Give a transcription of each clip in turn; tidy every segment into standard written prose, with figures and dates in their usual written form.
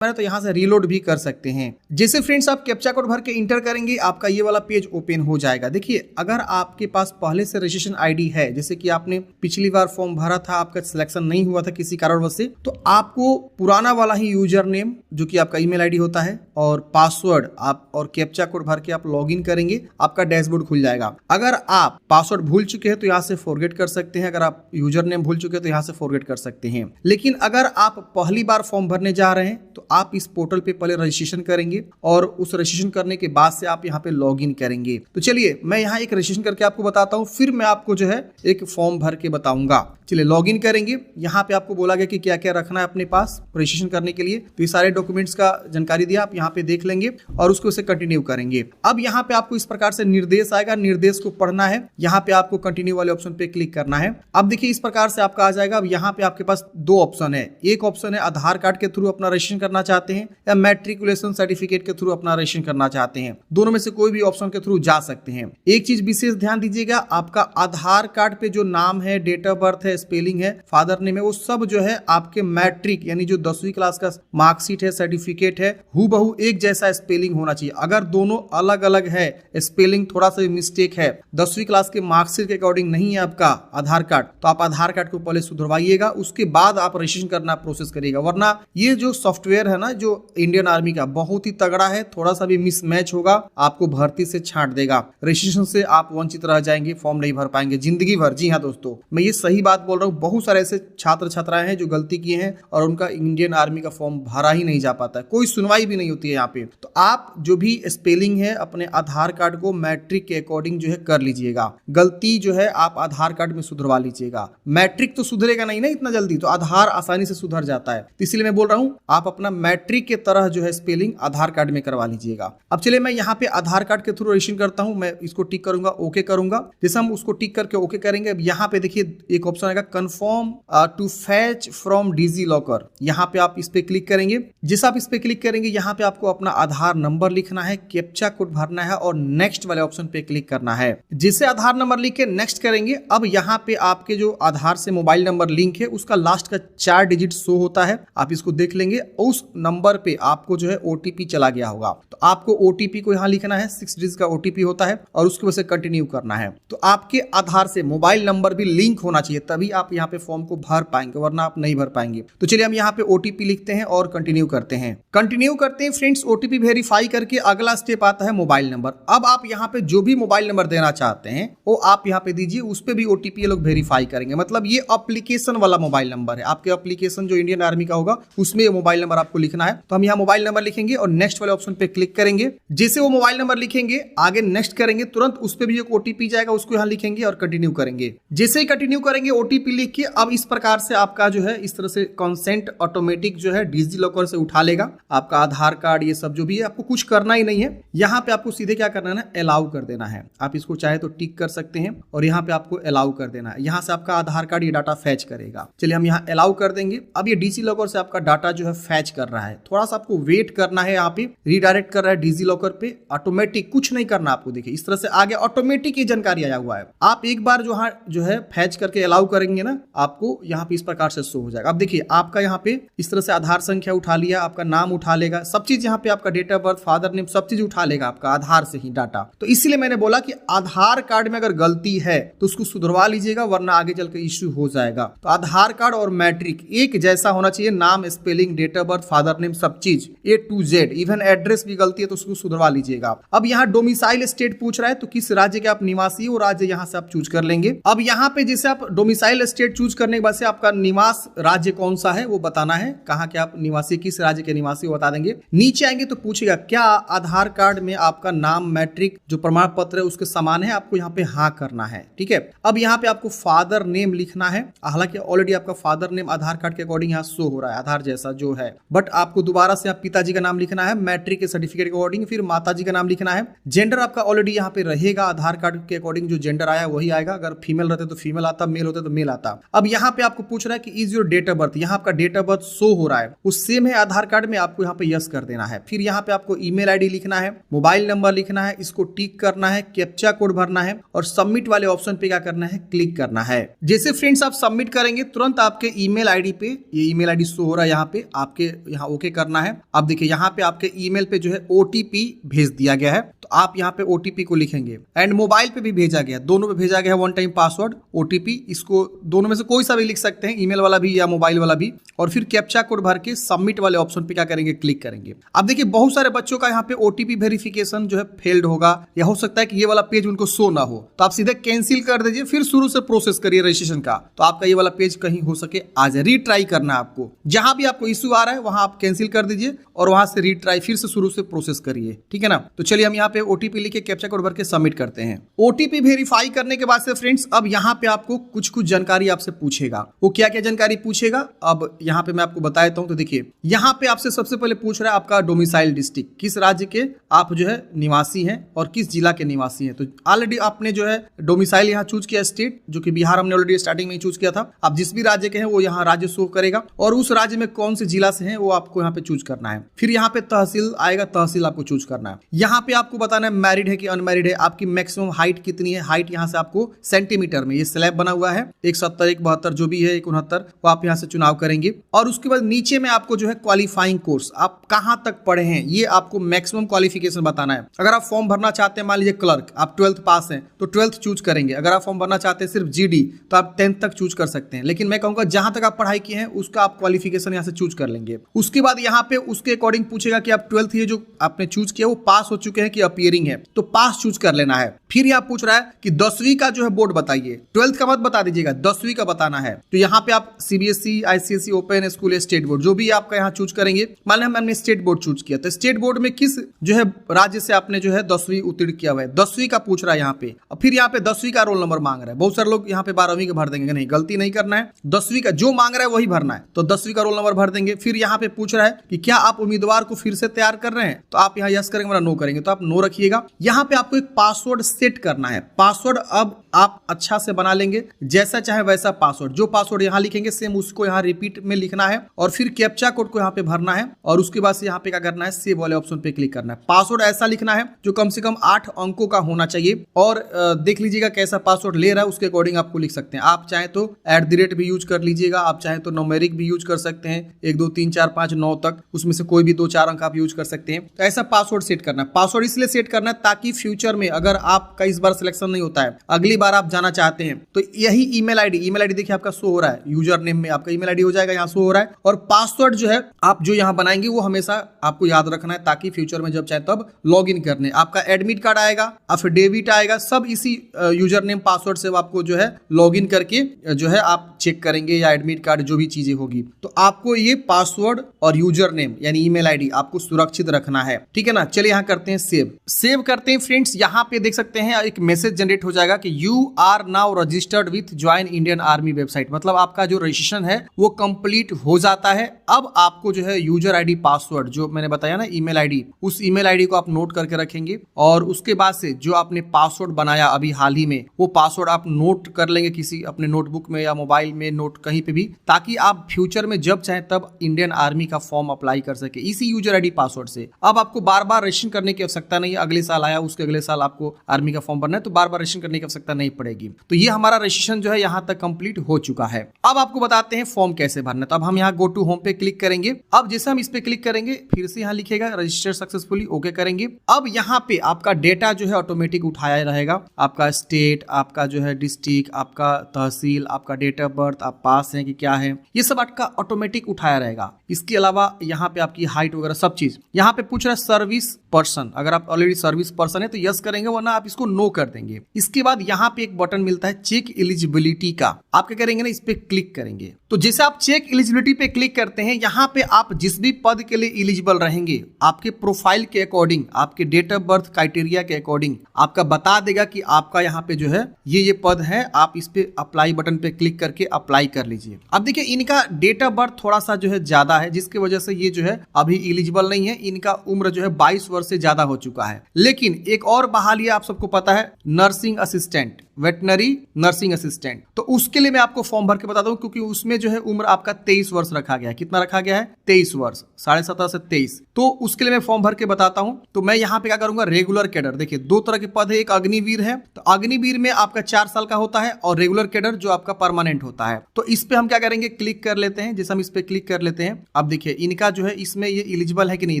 तो यहाँ से रीलोड भी कर सकते हैं। जैसे फ्रेंड्स आप कैप्चा कोड भर के इंटर करेंगे आपका ये वाला पेज ओपन हो जाएगा। देखिए अगर आपके पास पहले से रजिस्ट्रेशन आईडी है, जैसे कि आपने पिछली बार फॉर्म भरा था, आपका सिलेक्शन नहीं हुआ था किसी कारणवश से, तो आपको पुराना वाला ही यूजर नेम जो कि आपका ईमेल आईडी होता है और पासवर्ड आप और कैप्चा कोड भर के आप लॉगिन करेंगे, आपका डैशबोर्ड खुल जाएगा। अगर आप पासवर्ड भूल चुके हैं तो यहाँ से फॉरगेट कर सकते हैं, अगर आप यूजर नेम भूल चुके हैं तो यहाँ से फॉरगेट कर सकते हैं। लेकिन अगर आप पहली बार फॉर्म भरने जा रहे हैं तो आप इस पोर्टल पे पहले रजिस्ट्रेशन करेंगे और उस रजिस्ट्रेशन करने के बाद से आप यहाँ पे लॉगिन करेंगे। तो चलिए मैं यहाँ एक रजिस्ट्रेशन करके आपको बताता हूँ, फिर मैं आपको जो है एक फॉर्म भर के बताऊंगा। चलिए लॉगिन करेंगे। यहाँ पे आपको बोला गया कि क्या क्या रखना है अपने पास रजिस्ट्रेशन करने के लिए, तो ये सारे डॉक्यूमेंट्स का जानकारी दिया, आप यहाँ पे देख लेंगे और उसको से कंटिन्यू करेंगे। अब यहाँ पे आपको इस प्रकार से निर्देश आएगा, निर्देश को पढ़ना है। यहाँ पे आपको कंटिन्यू वाले ऑप्शन पे क्लिक करना है। अब देखिए इस प्रकार से आपका आ जाएगा। अब यहाँ पे आपके पास दो ऑप्शन है, एक ऑप्शन है आधार कार्ड के थ्रू अपना रजिस्ट्रेशन करना चाहते हैं या मैट्रिकुलेशन सर्टिफिकेट के थ्रू अपना रजिस्ट्रेशन करना चाहते हैं। दोनों में से कोई भी ऑप्शन के थ्रू जा सकते हैं। एक चीज विशेष ध्यान दीजिएगा, आपका आधार कार्ड पे जो नाम है, डेट ऑफ बर्थ है, स्पेलिंग है, फादर नेम है, वो सब जो है आपके मैट्रिक यानी जो 10वीं क्लास का मार्कशीट है, सर्टिफिकेट है, हूबहू एक जैसा स्पेलिंग होना चाहिए। अगर दोनों अलग अलग है, स्पेलिंग थोड़ा सा मिस्टेक है, 10वीं क्लास के मार्कशीट के अकॉर्डिंग नहीं है आपका आधार कार्ड, तो आप आधार कार्ड को पहले सुधरवाइएगा, उसके बाद आप रजिस्ट्रेशन करना प्रोसेस करिएगा। वरना ये जो सॉफ्टवेयर है ना जो इंडियन आर्मी का, बहुत ही तगड़ा है, थोड़ा सा भी मिसमैच होगा आपको भर्ती से छांट देगा, रजिस्ट्रेशन से आप वंचित रह जाएंगे, फॉर्म नहीं भर पाएंगे जिंदगी भर। जी हाँ दोस्तों, मैं ये सही बात बोल रहा हूँ। बहुत सारे ऐसे छात्र छात्राएं हैं जो गलती किए हैं और उनका इंडियन आर्मी का फॉर्म भरा ही नहीं जा पाता है, कोई सुनवाई भी नहीं होती है यहाँ पे। तो आप जो भी स्पेलिंग है अपने आधार कार्ड को मैट्रिक के अकॉर्डिंग जो है कर लीजिएगा। गलती जो है आप आधार कार्ड में सुधरवा लीजिएगा। मैट्रिक तो सुधरेगा नहीं ना इतना जल्दी, तो आधार आसानी से सुधर जाता है। तो इसलिए मैं बोल रहा हूँ आप अपना मैट्रिक के तरह जो है स्पेलिंग आधार कार्ड में करवा लीजिएगा। अब चलिए मैं यहाँ पे आधार कार्ड के थ्रू रजिस्ट्रेशन करता हूँ। मैं इसको टिक करूंगा, ओके करूंगा। जैसे हम उसको टिक करके ओके करेंगे, अब यहाँ पे देखिए एक ऑप्शन आएगा confirm to fetch from DigiLocker. यहाँ पे आप इस पे क्लिक करेंगे। जैसे आप इस पे क्लिक करेंगे यहाँ पे आपको अपना आधार नंबर लिखना है, कैप्चा कोड भरना है और नेक्स्ट वाले ऑप्शन पे क्लिक करना है। जिसे आधार नंबर लिख के नेक्स्ट करेंगे, अब यहाँ पे आपके जो आधार से मोबाइल नंबर लिंक है उसका लास्ट का 4 डिजिट शो होता है, आप इसको देख लेंगे। उस नंबर पे आपको जो है ओटीपी चला गया होगा, तो आपको ओटीपी को यहाँ लिखना है, 6 डिजिट का ओटीपी होता है और उसके वजह से कंटिन्यू करना है। तो आपके आधार से मोबाइल नंबर भी लिंक होना चाहिए, तभी आप यहाँ पे फॉर्म को भर पाएंगे, वरना आप नहीं भर पाएंगे। तो चलिए हम यहाँ पे ओटीपी लिखते हैं और कंटिन्यू करते हैं। कंटिन्यू करते हैं फ्रेंड्स। ओटीपी वेरीफाई करके अगला स्टेप आता है मोबाइल नंबर। अब आप यहाँ पे जो भी मोबाइल नंबर देना चाहते हैं वो आप यहाँ पे दीजिए, उस पे भी ओटीपी ये लोग वेरीफाई करेंगे। मतलब ये एप्लीकेशन वाला मोबाइल नंबर है, आपके एप्लीकेशन जो इंडियन आर्मी का होगा उसमें ये मोबाइल नंबर आपको लिखना है। तो हम यहाँ मोबाइल नंबर लिखेंगे और नेक्स्ट वाले ऑप्शन पे क्लिक करेंगे। जैसे वो मोबाइल नंबर लिखेंगे, आगे नेक्स्ट करेंगे, तुरंत उस पे भी एक ओटीपी जाएगा, उसको यहाँ लिखेंगे और कंटिन्यू करेंगे। जैसे ही कंटिन्यू करेंगे ओटीपी लिख के, अब इस प्रकार से आपका जो है इस तरह से कंसेंट ऑटोमेटिक जो है डिजी लॉकर से उठा लेगा आपका आधार कार्ड, ये सब जो भी है। आपको कुछ करना ही नहीं है, यहाँ पे आपको सीधे क्या करना है ना, अलाउ कर देना है। आप इसको चाहे तो टिक कर सकते हैं और यहाँ पे आपको अलाउ कर देना है। यहाँ से आपका आधार कार्ड ये डाटा फैच करेगा। चलिए हम यहाँ अलाउ कर देंगे। अब ये डिजी लॉकर से आपका डाटा जो है फैच कर रहा है, थोड़ा सा आपको वेट करना है। यहाँ पे रीडायरेक्ट कर रहा है डिजी लॉकर पे, ऑटोमेटिक कुछ नहीं करना आपको। देखिए इस तरह से आगे ऑटोमेटिक ये जानकारी आया हुआ है। आप एक बार जो है फैच करके अलाउ करेंगे ना, आपको यहाँ पे इस प्रकार से शो हो जाएगा। अब देखिए आपका यहाँ पे इस तरह से आधार संख्या उठा लिया, आपका नाम उठा लेगा, सब चीज यहाँ पे आपका date of birth, father name, सब चीज उठा लेगा आपका आधार से ही डाटा। तो इसीलिए मैंने बोला कि आधार कार्ड में अगर गलती है तो उसको सुधरवा लीजिएगा, वरना आगे चल के इश्यू हो जाएगा। तो आधार कार्ड और मैट्रिक एक जैसा होना चाहिए, नाम, spelling, date of birth, father name, सब चीज A to Z। Even address भी गलती है तो उसको सुधरवा लीजिएगा। अब यहाँ डोमिसाइल स्टेट पूछ रहा है, तो किस राज्य के आप निवासी हो, वो राज्य यहाँ से आप चूज कर लेंगे। अब यहाँ पे जैसे आप डोमिसाइल स्टेट चूज करने के बाद से आपका निवास राज्य कौन सा है वो बताना है, कहाँ के आप निवासी, किस राज्य के निवासी वो बता देंगे। नीचे आएंगे तो पूछेगा क्या आधार कार्ड में आपका नाम, मैट्रिक जो प्रमाण पत्र है उसके समान है, आपको यहाँ पे हाँ करना है। ठीक है, अब यहाँ पे आपको फादर नेम लिखना है। हालांकि ऑलरेडी आपका फादर नेम आधार कार्ड के अकॉर्डिंग यहाँ शो हो रहा है, आधार जैसा जो है, बट आपको दोबारा से आप पिताजी का नाम लिखना है, मैट्रिक के सर्टिफिकेट के अकॉर्डिंग, फिर माताजी का नाम लिखना है। जेंडर आपका ऑलरेडी यहाँ पे रहेगा, आधार कार्ड के अकॉर्डिंग जो जेंडर आया वही आएगा। अगर फीमेल रहते तो फीमेल आता, मेल होते तो मेल आता। अब यहाँ पे आपको पूछ रहा है कि is your date of birth, यहाँ आपका डेट ऑफ बर्थ शो हो रहा है, वो सेम है आधार कार्ड में, आपको यहाँ पे यस कर देना लेना है। फिर यहाँ पे आपको ईमेल आईडी लिखना है, मोबाइल नंबर लिखना है, इसको टिक करना है, कैप्चा कोड भरना है और सबमिट वाले ऑप्शन पे क्या करना है, क्लिक करना है। जैसे फ्रेंड्स आप सबमिट करेंगे तुरंत आपके ईमेल आईडी पे ये ईमेल आईडी शो हो रहा है, यहाँ पे आपके यहाँ ओके करना है। अब देखिए यहाँ पे आपके ईमेल पे जो है ओटीपी भेज दिया गया है, तो आप यहाँ पे ओटीपी को लिखेंगे एंड मोबाइल पे भी भेजा गया, दोनों पे भेजा गया है वन टाइम पासवर्ड ओटीपी, इसको दोनों में से कोई सा भी लिख सकते हैं, ईमेल वाला भी या मोबाइल वाला भी, और फिर कैप्चा कोड भर के सबमिट वाले ऑप्शन पे क्या करेंगे, क्लिक करेंगे। अब देखिए बहुत सारे बच्चों का यहाँ पे ओटीपी वेरिफिकेशन जो है फेल्ड होगा या हो सकता है कि ये वाला पेज उनको शो ना हो, तो आप सीधे कैंसिल कर दीजिए, फिर शुरू से प्रोसेस करिए रजिस्ट्रेशन का, तो आपका ये वाला पेज कहीं हो सके आ जाए। रीट्राई करना है आपको, जहां भी आपको इश्यू आ रहा है वहां आप कैंसिल कर दीजिए और वहां से रीट्राई फिर से शुरू से प्रोसेस करिए, ठीक है ना। तो चलिए हम यहाँ पे ओटीपी लिख के कैप्चा कोड भर के सबमिट करते हैं। ओटीपी वेरीफाई करने के बाद से फ्रेंड्स अब यहाँ पे आपको कुछ जानकारी आपसे पूछेगा। वो क्या क्या जानकारी पूछेगा अब यहाँ पे मैं आपको बता देता हूँ। तो देखिए यहाँ पे आपसे सबसे पहले पूछ रहा है आपका डोमिसाइल डिस्ट्रिक्ट, किस राज्य के आप जो है निवासी हैं और किस जिला के निवासी हैं। तो ऑलरेडी आपने जो है डोमिसाइल यहाँ चूज किया स्टेट, जो कि बिहार हमने ऑलरेडी स्टार्टिंग में ही चूज किया था। आप जिस भी राज्य के हैं वो यहाँ राज्य शो करेगा और उस राज्य में कौन से जिला से हैं वो आपको यहाँ पे चूज करना है। फिर यहाँ पे तहसील आएगा, तहसील आपको चूज करना है। यहाँ पे आपको बताना है मैरिड है कि अनमैरिड है, आपकी मैक्सिमम हाइट कितनी है, हाइट यहाँ से आपको सेंटीमीटर में, ये स्लैब बना हुआ है 170 172 जो भी है 169 वो आप यहाँ से चुनाव करेंगे। और उसके बाद नीचे में आपको जो है क्वालिफाइंग कोर्स आप कहाँ तक पढ़े हैं ये आपको मैक्सिमम क्वालिफिकेशन बताना है। अगर आप फॉर्म भरना चाहते हैं मान लीजिए क्लर्क, आप 12th पास हैं तो 12th चूज करेंगे। अगर आप फॉर्म भरना चाहते हैं सिर्फ जीडी तो आप 10th तक चूज कर सकते हैं, लेकिन मैं कहूँगा जहां तक आप पढ़ाई किए हैं उसका आप क्वालिफिकेशन यहाँ से चूज कर लेंगे। उसके बाद यहाँ पे उसके अकॉर्डिंग पूछेगा कि आप 12th ये जो आपने चूज किया वो पास हो चुके हैं कि अपीयरिंग है, तो पास चूज कर लेना है। फिर यहाँ पूछ रहा है कि 10वीं का जो है बोर्ड बताइए, 12th का मत बता दीजिएगा, 10वीं का बताना है। तो यहाँ पे आप CBSE, ICSE, open school, state board जो भी आपका यहाँ चूज करेंगे। मान लीजिए हमने स्टेट बोर्ड चूज किया तो स्टेट बोर्ड में किस जो है राज्य से आपने जो है 10वीं उत्तीर्ण किया हुआ है, 10वीं का पूछ रहा है यहाँ पे। और फिर यहाँ पे 10वीं का रोल नंबर मांग रहा है। बहुत सारे लोग यहाँ पे 12वीं का भर देंगे, नहीं गलती नहीं करना है, 10वीं का जो मांग रहा है वही भरना है, तो 10वीं का रोल नंबर भर देंगे। फिर यहाँ पे पूछ रहा है कि क्या आप उम्मीदवार को फिर से तैयार कर रहे हैं, तो आप यहाँ यस करेंगे, नो करेंगे तो आप नो रखिएगा। यहाँ पे आपको एक पासवर्ड सेट करना है। पासवर्ड अब आप अच्छा से बना लेंगे, जैसा चाहे वैसा पासवर्ड, जो पासवर्ड यहाँ लिखेंगे सेम उसको यहाँ रिपीट में लिखना है और फिर कैप्चा कोड को यहाँ पे भरना है और उसके बाद से यहाँ पे क्या करना है, सेव वाले ऑप्शन पे क्लिक करना है। पासवर्ड ऐसा लिखना है जो कम से कम 8 अंकों का होना चाहिए और देख लीजिएगा कैसा पासवर्ड ले रहा है उसके अकॉर्डिंग आपको लिख सकते हैं। आप चाहे तो @ भी यूज कर लीजिएगा, आप चाहे तो न्यूमेरिक भी यूज कर सकते हैं, 1 2 3 4 5 9 तक, उसमें से कोई भी 2-4 अंक आप यूज कर सकते हैं। तो ऐसा पासवर्ड सेट करना है। पासवर्ड इसलिए सेट करना है ताकि फ्यूचर में अगर आपका इस बार सिलेक्शन नहीं होता है, अगली बार आप जाना चाहते हैं तो यही ईमेल आईडी देखिए आपका शो हो रहा है, यूजर नेम में आपका ईमेल आईडी हो जाएगा, यहाँ शो हो रहा है। और पासवर्ड जो है आप जो यहाँ बनाएंगे वो हमेशा आपको याद रखना है ताकि फ्यूचर में जब चाहे तब लॉग इन करने, आपका एडमिट कार्ड आएगा, अफिडेविट आएगा, सब इसी यूजर नेम पासवर्ड से आपको जो है लॉग इन करके जो है आप चेक करेंगे या एडमिट कार्ड जो भी चीजें होगी। तो आपको ये पासवर्ड और यूजर नेम यानी ईमेल आईडी आपको सुरक्षित रखना है, ठीक है ना। चलिए यहाँ करते हैं सेव करते हैं फ्रेंड्स। यहाँ पे देख सकते हैं एक मैसेज जनरेट हो जाएगा कि you are now registered with join Indian army website, मतलब आपका जो रजिस्ट्रेशन है वो कंप्लीट हो जाता है। अब आपको जो है यूजर आईडी पासवर्ड जो मैंने बताया ना ईमेल आईडी, उस ईमेल आईडी को आप नोट करके रखेंगे और उसके बाद से जो आपने पासवर्ड बनाया अभी हाल ही में वो पासवर्ड आप नोट कर लेंगे किसी अपने नोटबुक में या मोबाइल में, नोट कहीं पे भी, ताकि आप फ्यूचर में जब चाहे तब इंडियन आर्मी का फॉर्म अप्लाई कर सके इसी यूजर आईडी पासवर्ड से। अब आपको बार बार रजिस्ट्रेशन करने की आवश्यकता नहीं है, अगले साल आया उसके अगले साल आपको आर्मी का फॉर्म भरना है तो बार बार रजिस्ट्रेशन करने की आवश्यकता नहीं पड़ेगी। तो ये हमारा रजिस्ट्रेशन जो है यहाँ तक कंप्लीट हो चुका है। अब आपको बताते हैं फॉर्म कैसे भरना है। तो अब हम यहाँ गो टू होम पे क्लिक करेंगे। अब जैसे हम इस पे क्लिक करेंगे फिर से यहाँ लिखेगा रजिस्टर सक्सेसफुली, ओके करेंगे। अब यहाँ पे आपका डेटा जो है ऑटोमेटिक उठाया रहेगा, आपका स्टेट, आपका जो है डिस्ट्रिक्ट, आपका तहसील, आपका डेट ऑफ बर्थ, आप पास हैं कि क्या है, ये सब आपका ऑटोमेटिक उठाया रहेगा। इसके अलावा यहाँ पे आपकी हाइट वगैरह सब चीज। यहाँ पे पूछ रहा है सर्विस पर्सन, अगर आप ऑलरेडी सर्विस पर्सन है तो यस करेंगे, वरना आप इसको नो कर देंगे। इसके बाद यहाँ पे एक बटन मिलता है चेक एलिजिबिलिटी का, आप क्या करेंगे ना इस पे क्लिक करेंगे। तो जैसे आप चेक एलिजिबिलिटी पे क्लिक करते हैं यहाँ पे आप जिस भी पद के लिए एलिजिबल रहेंगे आपके प्रोफाइल के अकॉर्डिंग, आपके डेट ऑफ बर्थ क्राइटेरिया के अकॉर्डिंग आपका बता देगा कि आपका यहाँ पे जो है ये पद है, आप इस पे अप्लाई बटन पे क्लिक करके अप्लाई कर लीजिए। अब देखिए इनका डेट ऑफ बर्थ थोड़ा सा जो है ज्यादा है जिसकी वजह से ये जो है अभी एलिजिबल नहीं है, इनका उम्र जो है 22 वर्ष से ज्यादा हो चुका है। लेकिन एक और बहाली आप सबको पता है, nursing assistant, veterinary nursing assistant. तो उसके लिए मैं आपको फॉर्म भर के बताता हूँ, क्योंकि उसमें जो है उम्र आपका 23 वर्ष रखा गया है। कितना रखा गया है? 23 वर्ष, 17.5 से 23। तो उसके लिए मैं फॉर्म भर के बताता हूँ। तो मैं यहाँ पे क्या करूंगा, रेगुलर कैडर, देखिए दो तरह के पद है, एक अग्निवीर है, तो अग्निवीर में आपका 4 साल का होता है, और रेगुलर कैडर जो आपका परमानेंट होता है। तो इस पे हम क्या करेंगे, क्लिक कर लेते हैं। जैसे हम इस पे क्लिक कर लेते हैं, अब देखिए इनका जो है इसमें ये एलिजिबल है कि नहीं।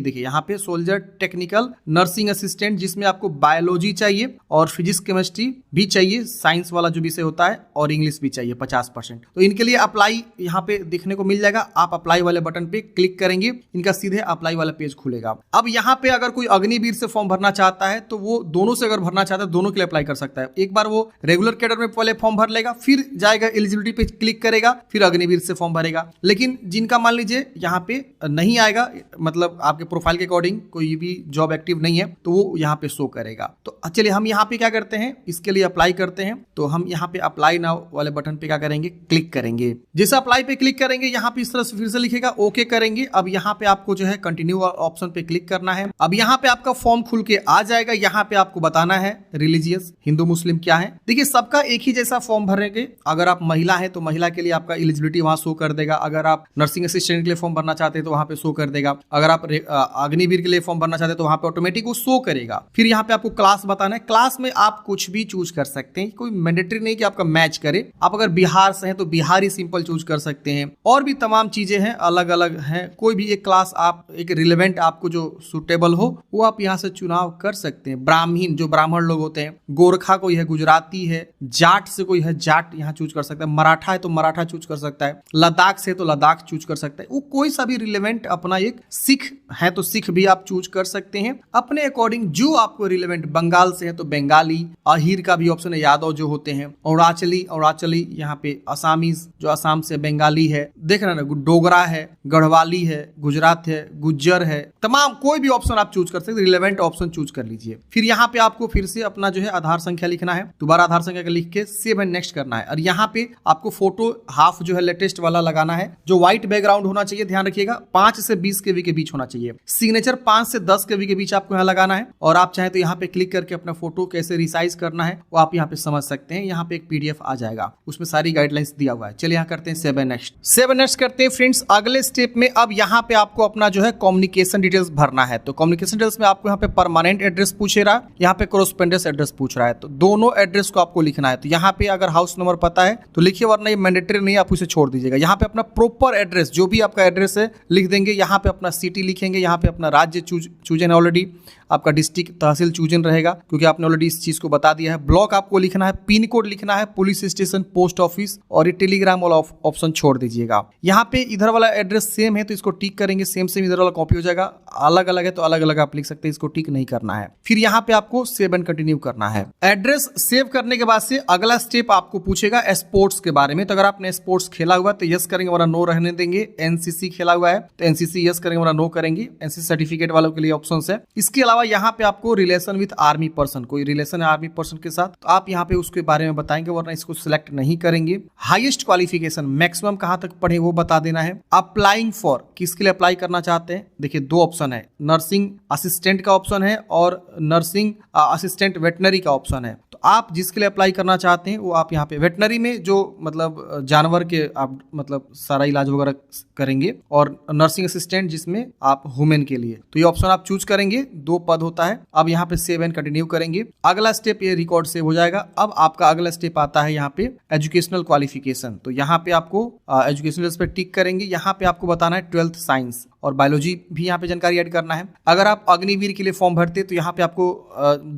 देखिए यहाँ पे सोल्जर टेक्निकल नर्सिंग असिस्टेंट, जिसमें आपको बायोलॉजी चाहिए और फिजिक्स केमिस्ट्री भी चाहिए, साइंस वाला जो विषय होता है, और इंग्लिश भी चाहिए 50%। तो इनके लिए अप्लाई यहाँ पे देखने को मिल जाएगा। आप अप्लाई वाले बटन पे क्लिक करेंगे, इनका सीधे अप्लाई वाला पेज खुलेगा। अब यहाँ पे अगर कोई अग्निवीर से फॉर्म भरना चाहता है, तो वो दोनों से अगर भरना चाहता है, दोनों के लिए अप्लाई कर सकता है। एक बार वो रेगुलर कैडर में पहले फॉर्म भर लेगा, फिर जाएगा एलिजिबिलिटी पे क्लिक करेगा, फिर अग्निवीर से फॉर्म भरेगा। लेकिन जिनका मान लीजिए यहाँ पे नहीं आएगा, मतलब आपके प्रोफाइल के अकॉर्डिंग कोई भी जॉब एक्टिव नहीं है, तो वो यहाँ पे शो करेगा। तो चलिए हम यहाँ पे क्या करते हैं, इसके लिए अप्लाई करते हैं। तो हम यहाँ पे अप्लाई नाउ वाले बटन पे क्या करेंगे, क्लिक करेंगे। जैसे अप्लाई पे क्लिक करेंगे, यहाँ पे इस तरह से फिर से लिखेगा, ओके करेंगे। अब यहाँ पे आपको जो है कंटिन्यू ऑप्शन पे क्लिक करना है। अब यहाँ पे आपका फॉर्म खुल के आ जाएगा। यहाँ पे आपको बताना है रिलीजियस, हिंदू मुस्लिम क्या है। देखिए सबका एक ही जैसा फॉर्म भरेंगे। अगर आप महिला है तो महिला के लिए आपका एलिजिबिलिटी वहां शो कर देगा। अगर आप नर्सिंग असिस्टेंट के लिए फॉर्म भरना चाहते हैं तो वहां पे शो कर देगा। अगर आप अग्निवीर के लिए फॉर्म भरना चाहते हैं तो वहां पे ऑटोमेटिक वो शो करेगा। फिर यहाँ पे आपको क्लास बताना है। क्लास में आप कुछ भी चूज कर सकते हैं, कोई मैंडेटरी नहीं कि आपका मैच करे। आप अगर बिहार से हैं तो बिहारी सिंपल चूज कर सकते हैं, और भी तमाम चीजें हैं, अलग अलग हैं। कोई भी एक क्लास आप एक रिलेवेंट आपको जो सुटेबल हो वो आप यहाँ से चुनाव कर सकते हैं। ब्राह्मीण जो ब्राह्मण लोग होते हैं, गोरखा कोई है, गुजराती है, जाट से कोई है, जाट यहाँ चूज कर सकता है, मराठा है तो मराठा चूज कर सकता है, लद्दाख से तो लद्दाख चूज कर सकता है। वो कोई सा भी रिलेवेंट अपना, एक सिख है तो सिख भी आप चूज कर सकते हैं अपने अकॉर्डिंग जो आपको रिलेवेंट। बंगाल से है तो बंगाली, अहिर का भी ऑप्शन है, यादव जो होते हैं, अरुणाचली यहाँ पे, असामीज जो असम से, बंगाली है, देख रहे ना, डोगरा है, गढ़वाली है, गुजरात है, गुज्जर है, तमाम कोई भी ऑप्शन आप चूज कर सकते हैं। रिलेवेंट ऑप्शन चूज कर लीजिए। फिर यहाँ पे आपको फिर से अपना जो है आधार संख्या लिखना है, दोबारा आधार संख्या लिख के सेव एंड नेक्स्ट करना है। और यहाँ पे आपको फोटो हाफ जो है लेटेस्ट वाला लगाना है, जो व्हाइट बैकग्राउंड होना चाहिए, ध्यान रखिएगा 5 से 20 केबी के बीच होना चाहिए। सिग्नेचर 5 से 10 केबी के बीच आपको यहाँ लगाना है। और आप चाहें तो यहाँ पे क्लिक करके अपना फोटो कैसे रिसाइज करना है वो आप यहाँ पे समझ सकते हैं। यहाँ पे एक पीडीएफ आ जाएगा, उसमें सारी गाइडलाइंस दिया हुआ है। चलिए यहाँ करते हैं save and next. Save and next करते हैं फ्रेंड्स। अगले स्टेप में अब यहाँ पे आपको अपना जो है कम्युनिकेशन डिटेल्स भरना है। तो कम्युनिकेशन डिटेल्स में आपको यहाँ पे परमानेंट एड्रेस पूछ रहा है, यहाँ पे कोरेस्पोंडेंस एड्रेस पूछ रहा है। तो दोनों एड्रेस को आपको लिखना है। तो यहाँ पे अगर हाउस नंबर पता है तो लिखिए, वरना ये मैंडेटरी नहीं, आप उसे छोड़ दीजिएगा। यहाँ पे अपना प्रॉपर एड्रेस जो भी आपका एड्रेस है लिख देंगे। यहाँ पे अपना सिटी लिखेंगे, यहाँ पे अपना राज्य चूजन, ऑलरेडी आपका डिस्ट्रिक्ट तहसील चूजन रहेगा क्योंकि आपने ऑलरेडी इस चीज को बता दिया है। ब्लॉक आपको लिखना है, पिन कोड लिखना है, पुलिस स्टेशन, पोस्ट ऑफिस, और ये टेलीग्राम वाला ऑप्शन छोड़ दीजिएगा। यहाँ पे इधर वाला एड्रेस सेम है तो इसको टिक करेंगे, सेम इधर वाला कॉपी हो जाएगा। अलग अलग है तो अलग अलग आप लिख सकते हैं, इसको टिक नहीं करना है। फिर यहाँ पे आपको सेव एंड कंटिन्यू करना है। एड्रेस सेव करने के बाद से अगला स्टेप आपको पूछेगा स्पोर्ट्स के बारे में। तो अगर आपने स्पोर्ट्स खेला हुआ तो यस करेंगे, वरना नो रहने देंगे। एनसीसी खेला हुआ है तो एनसीसी यस करेंगे, वरना नो करेंगे। एनसीसी सर्टिफिकेट वालों के लिए ऑप्शन है। इसके अलावा यहाँ पे आपको रिलेशन विद आर्मी पर्सन, कोई रिलेशन है आर्मी पर्सन के साथ तो आप यहाँ पे उसके बारे में बताएंगे, वरना इसको सिलेक्ट नहीं करेंगे। हाईएस्ट क्वालिफिकेशन मैक्सिमम कहाँ तक पढ़े वो बता देना है। अप्लाइंग फॉर, किसके लिए अप्लाई करना चाहते हैं, देखिए दो ऑप्शन है, नर्सिंग असिस्टेंट का ऑप्शन है और नर्सिंग असिस्टेंट वेटनरी का ऑप्शन है। तो आप जिसके लिए अप्लाई करना चाहते हैं वो आप यहाँ पे वेटनरी में जो मतलब जानवर के आप मतलब सारा इलाज वगैरह करेंगे, और नर्सिंग असिस्टेंट जिसमें आप ह्यूमन के लिए, तो ये ऑप्शन आप चूज करेंगे। 2 पद होता है। अब यहाँ पे सेव एंड कंटिन्यू करेंगे। अगला स्टेप ये रिकॉर्ड सेव हो जाएगा। अब आपका अगला स्टेप आता है यहाँ पे एजुकेशनल क्वालिफिकेशन। तो यहाँ पे आपको एजुकेशनल पे टिक करेंगे। यहाँ पे आपको बताना है 12th साइंस और बायोलॉजी भी यहाँ पे जानकारी ऐड करना है। अगर आप अग्निवीर के लिए फॉर्म भरते तो यहाँ पे आपको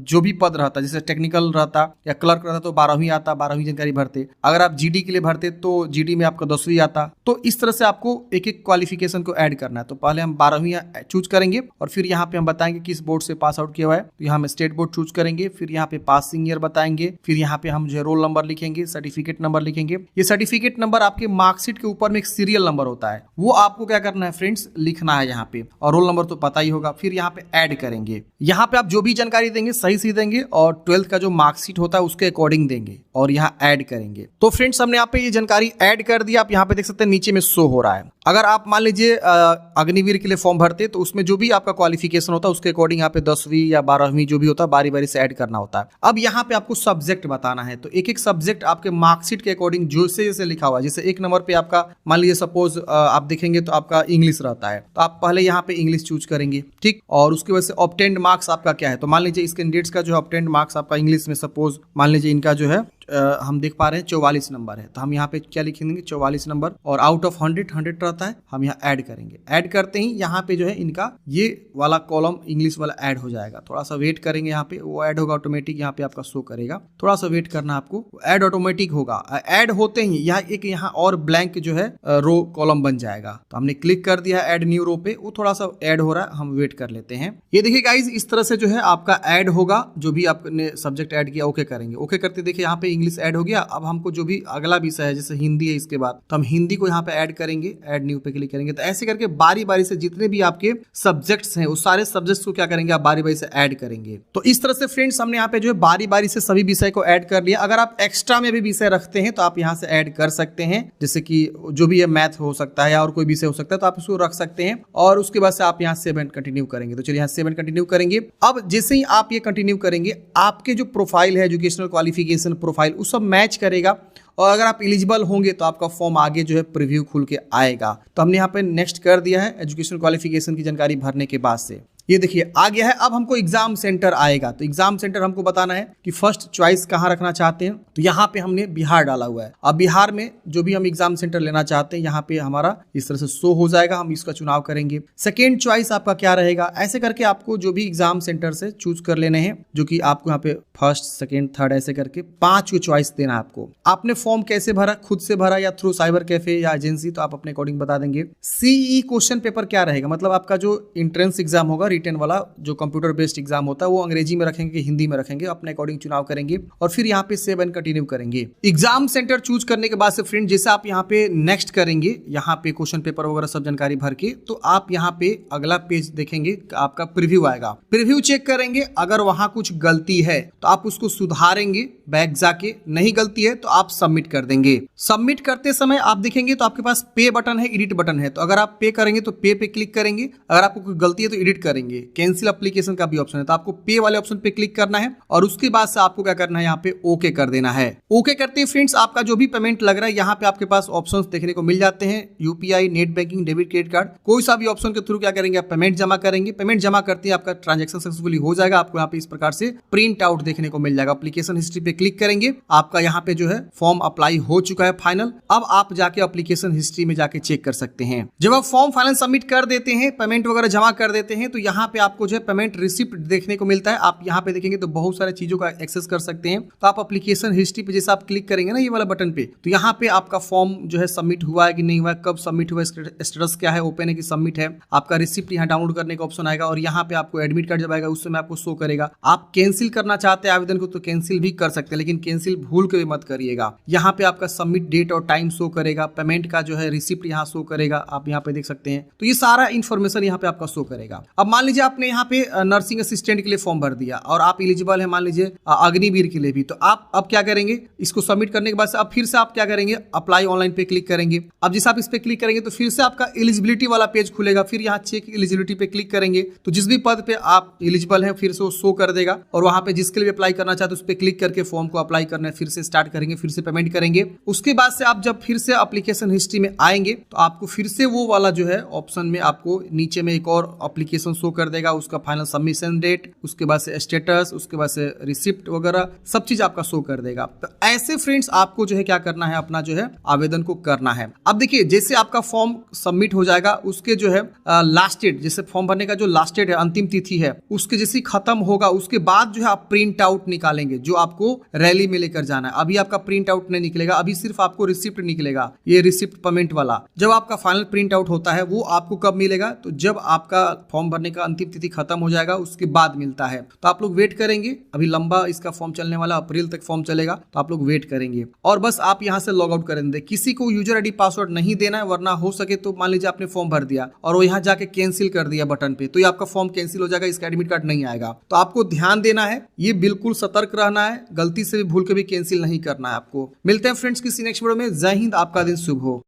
जो भी पद रहता, जैसे टेक्निकल रहता या क्लर्क रहता तो 12वीं आता, 12वीं जानकारी भरते। अगर आप जीडी के लिए भरते तो जीडी में आपका 10वीं आता। तो इस तरह से आपको एक एक क्वालिफिकेशन को ऐड करना है। तो पहले हम 12वीं चूज करेंगे और फिर यहाँ पे हम बताएंगे किस बोर्ड से पास आउट किया हुआ है। तो यहाँ हम स्टेट बोर्ड चूज करेंगे, फिर यहाँ पे पासिंग ईयर बताएंगे, फिर यहाँ पे हम जो रोल नंबर लिखेंगे, सर्टिफिकेट नंबर लिखेंगे। ये सर्टिफिकेट नंबर आपके मार्कशीट के ऊपर में एक सीरियल नंबर होता है, वो आपको क्या करना है फ्रेंड्स, लिखना है यहाँ पे, और रोल नंबर तो पता ही होगा। फिर यहाँ पे ऐड करेंगे। यहाँ पे आप जो भी जानकारी देंगे सही देंगे और 12th का जो मार्कशीट होता है उसके अकॉर्डिंग देंगे। और यहाँ ऐड करेंगे। तो फ्रेंड्स हमने यहाँ पे ये जानकारी ऐड कर दिया। आप यहाँ पे देख सकते हैं नीचे में शो हो रहा है। अगर आप मान लीजिए अग्निवीर के लिए फॉर्म भरते तो उसमें जो भी आपका क्वालिफिकेशन होता है उसके अकॉर्डिंग यहाँ पे 10वीं या 12वीं जो भी होता है बारी बारी से ऐड करना होता है। अब यहाँ पे आपको सब्जेक्ट बताना है, तो एक एक सब्जेक्ट आपके मार्कशीट के अकॉर्डिंग जैसे जैसे लिखा हुआ है, जैसे एक नंबर पे आपका मान लीजिए सपोज आप देखेंगे तो आपका इंग्लिश रहता है, तो आप पहले यहाँ पे इंग्लिश चूज करेंगे, ठीक। और उसके वजह से ऑब्टेन्ड मार्क्स आपका क्या है, तो मान लीजिए इस कैंडिडेट्स का जो ऑब्टेन्ड मार्क्स आपका इंग्लिश में सपोज मान लीजिए इनका जो है हम देख पा रहे हैं 44 नंबर है, तो हम यहाँ पे क्या लिखेंगे 44 नंबर, और आउट ऑफ 100 रहता है, हम यहाँ ऐड करेंगे। ऐड करते ही यहाँ पे जो है इनका ये वाला कॉलम इंग्लिश वाला ऐड हो जाएगा। थोड़ा सा वेट करेंगे, यहाँ पे वो ऐड होगा ऑटोमेटिक, यहाँ पे आपका शो करेगा। थोड़ा सा वेट करना आपको, ऐड ऑटोमेटिक होगा। ऐड होते ही यहाँ और ब्लैंक जो है रो कॉलम बन जाएगा। तो हमने क्लिक कर दिया ऐड न्यू रो पे, वो थोड़ा सा ऐड हो रहा है, हम वेट कर लेते हैं। ये देखिए गाइज इस तरह से जो है आपका ऐड होगा, जो भी आपने सब्जेक्ट ऐड किया ओके करेंगे। ओके करते देखिए यहाँ पे इंग्लिश ऐड हो गया। अब हमको जो भी अगला विषय है जैसे हिंदी है इसके बाद, तो हम हिंदी को यहाँ पे ऐड करेंगे, ऐड न्यू पे क्लिक करेंगे। तो ऐसे करके बारी बारी से जितने भी आपके सब्जेक्ट्स हैं उस सारे सब्जेक्ट्स को क्या करेंगे आप बारी बारी से ऐड करेंगे। तो इस तरह से फ्रेंड्स हमने यहाँ पे जो है बारी बारी से सभी विषय को ऐड कर लिया। अगर आप एक्स्ट्रा में भी विषय रखते हैं तो आप यहाँ से ऐड कर सकते हैं, जैसे कि जो भी है मैथ हो सकता है या और कोई विषय हो सकता है, तो आप उसको रख सकते हैं। और उसके बाद से आप यहाँ 7 कंटिन्यू करेंगे। तो चलिए यहाँ 7 कंटिन्यू करेंगे। अब जैसे ही आप ये कंटिन्यू करेंगे आपके जो प्रोफाइल है एजुकेशनल क्वालिफिकेशन प्रोफाइल वो सब मैच करेगा, और अगर आप एलिजिबल होंगे तो आपका फॉर्म आगे जो है प्रीव्यू खुल के आएगा। तो हमने यहाँ पे नेक्स्ट कर दिया है एजुकेशनल क्वालिफिकेशन की जानकारी भरने के बाद से। ये देखिए आ गया है। अब हमको एग्जाम सेंटर आएगा, तो एग्जाम सेंटर हमको बताना है कि फर्स्ट चॉइस कहाँ रखना चाहते हैं। तो यहाँ पे हमने बिहार डाला हुआ है। अब बिहार में जो भी हम एग्जाम सेंटर लेना चाहते हैं यहाँ पे हमारा इस तरह से शो हो जाएगा, हम इसका चुनाव करेंगे। सेकेंड चॉइस आपका क्या रहेगा, ऐसे करके आपको जो भी एग्जाम सेंटर से चूज कर लेने हैं, जो कि आपको यहाँ पे फर्स्ट सेकेंड थर्ड ऐसे करके 5 को चॉइस देना है आपको। आपने फॉर्म कैसे भरा, खुद से भरा या थ्रू साइबर कैफे या एजेंसी, तो आप अपने अकॉर्डिंग बता देंगे। सीई क्वेश्चन पेपर क्या रहेगा, मतलब आपका जो एंट्रेंस एग्जाम होगा रिटन वाला जो कंप्यूटर बेस्ड एग्जाम होता है वो अंग्रेजी में रखेंगे कि हिंदी में रखेंगे, अपने अकॉर्डिंग चुनाव करेंगे। और फिर यहाँ पे 7 कंटिन्यू करेंगे। एग्जाम सेंटर चूज करने के बाद से फ्रेंड जैसे आप यहाँ पे नेक्स्ट करेंगे, यहाँ पे क्वेश्चन पेपर वगैरह सब जानकारी भर के, तो आप यहाँ पे अगला पेज देखेंगे आपका प्रीव्यू आएगा। प्रीव्यू चेक करेंगे, अगर वहां कुछ गलती है तो आप उसको सुधारेंगे बैक जाके, नहीं गलती है तो आप सबमिट कर देंगे। सबमिट करते समय आप देखेंगे तो आपके पास पे बटन है, एडिट बटन है। तो अगर आप पे करेंगे तो पे क्लिक करेंगे, अगर आपको कोई गलती है तो एडिट करेंगे। कैंसिल एप्लीकेशन का भी ऑप्शन है, तो आपको पे वाले ऑप्शन पे क्लिक करना है और उसके बाद से आपको क्या करना है यहाँ पे ओके कर देना है। ओके करते ही फ्रेंड्स आपका जो भी पेमेंट लग रहा है यहाँ पे आपके पास ऑप्शंस देखने को मिल जाते हैं, UPI, net banking, debit, credit card, कोई सा भी ऑप्शन के थ्रू क्या करेंगे आप पेमेंट जमा करेंगे। पेमेंट जमा करते ही आपका ट्रांजैक्शन सक्सेसफुली हो जाएगा। आपको यहाँ पे इस प्रकार से प्रिंट आउट देखने को मिल जाएगा। एप्लीकेशन हिस्ट्री पे क्लिक करेंगे, आपका यहाँ पे जो है फॉर्म अप्लाई हो चुका है फाइनल। अब आप जाके एप्लीकेशन हिस्ट्री में जाके चेक कर सकते हैं। जब आप फॉर्म फाइनल सबमिट कर देते हैं, पेमेंट वगैरह जमा कर देते हैं, तो यहाँ पे आपको जो है पेमेंट रिसिप्ट देखने को मिलता है। आप यहाँ पे देखेंगे तो बहुत सारे चीजों का एक्सेस कर सकते हैं। तो आप एप्लीकेशन हिस्ट्री पे जैसे आप क्लिक करेंगे ना ये वाला बटन पे, तो यहाँ पे आपका फॉर्म जो है सबमिट हुआ है कि नहीं हुआ है, कब सबमिट हुआ है, स्टेटस क्या है, ओपन है कि सबमिट है, आपका रिसिप्ट यहाँ डाउनलोड करने का ऑप्शन आएगा। और यहाँ पे आपको एडमिट कार्ड जब आएगा उस समय आपको शो करेगा। आप कैंसिल करना चाहते हैं आवेदन को तो कैंसिल भी कर सकते हैं, लेकिन कैंसिल भूल के भी मत करिएगा। यहाँ पे आपका सबमिट डेट और टाइम शो करेगा, पेमेंट का जो है रिसिप्ट यहाँ शो करेगा, आप यहाँ पे देख सकते हैं। तो ये सारा इन्फॉर्मेशन यहाँ पे आपका शो करेगा। अब मान लीजिए आपने यहाँ पे नर्सिंग असिस्टेंट के लिए फॉर्म भर दिया और आप एलिजिबल है मान लीजिए अग्निवीर के लिए भी, तो आप अब क्या करेंगे, इसको सबमिट करने के बाद से अब फिर से आप क्या करेंगे, अप्लाई ऑनलाइन पे क्लिक करेंगे। अब जैसे आप इस पे क्लिक करेंगे तो फिर से आपका एलिजिबिलिटी वाला पेज खुलेगा। फिर यहाँ चेक एलिजिबिलिटी पे क्लिक करेंगे तो जिस भी पद पे आप एलिजिबल हैं फिर से वो शो कर देगा। और वहां पे जिसके लिए अप्लाई करना चाहते हैं उस पे क्लिक करके फॉर्म को अप्लाई करना है, फिर से स्टार्ट करेंगे, फिर से पेमेंट करेंगे। उसके बाद से आप जब फिर से एप्लीकेशन हिस्ट्री में आएंगे तो आपको फिर से वो वाला जो है ऑप्शन में आपको नीचे में एक और एप्लीकेशन शो कर देगा, उसका फाइनल सबमिशन डेट, उसके बाद से स्टेटस, उसके बाद से रिसिप्ट वगैरह सब चीज आपका शो कर देगा। तो ऐसे फ्रेंड्स आपको जो है क्या करना है, अपना जो है आवेदन को करना है। अब देखिए जैसे आपका फॉर्म सबमिट हो जाएगा उसके जो है लास्ट डेट, जैसे फॉर्म भरने का जो लास्ट डेट है, अंतिम तिथि है, उसके जैसे खत्म होगा उसके बाद जो है आप प्रिंट आउट निकालेंगे जो आपको रैली में लेकर जाना है। अभी आपका प्रिंट आउट नहीं निकलेगा, अभी सिर्फ आपको रिसिप्ट निकलेगा, ये रिसिप्ट पेमेंट वाला। जब आपका फाइनल प्रिंट आउट होता है वो आपको कब मिलेगा, तो जब आपका फॉर्म भरने का अंतिम तिथि खत्म हो जाएगा उसके बाद मिलता है। तो आप लोग वेट करेंगे, अभी लंबा इसका फॉर्म चलने वाला, अप्रैल तक फॉर्म चलेगा, तो आप लोग वेट करेंगे। और बस आप यहाँ से लॉग आउट कर देंगे, किसी को यूजर आईडी पासवर्ड नहीं देना है, वरना हो सके तो मान लीजिए आपने फॉर्म भर दिया और वो यहाँ जाके कैंसिल कर दिया बटन पे, तो ये आपका फॉर्म कैंसिल हो जाएगा, इसका एडमिट कार्ड नहीं आएगा। तो आपको ध्यान देना है, ये बिल्कुल सतर्क रहना है, गलती गलती से भी भूल के भी कैंसिल नहीं करना है आपको। मिलते हैं फ्रेंड्स किसी नेक्स्ट वीडियो में। जय हिंद, आपका दिन शुभ हो।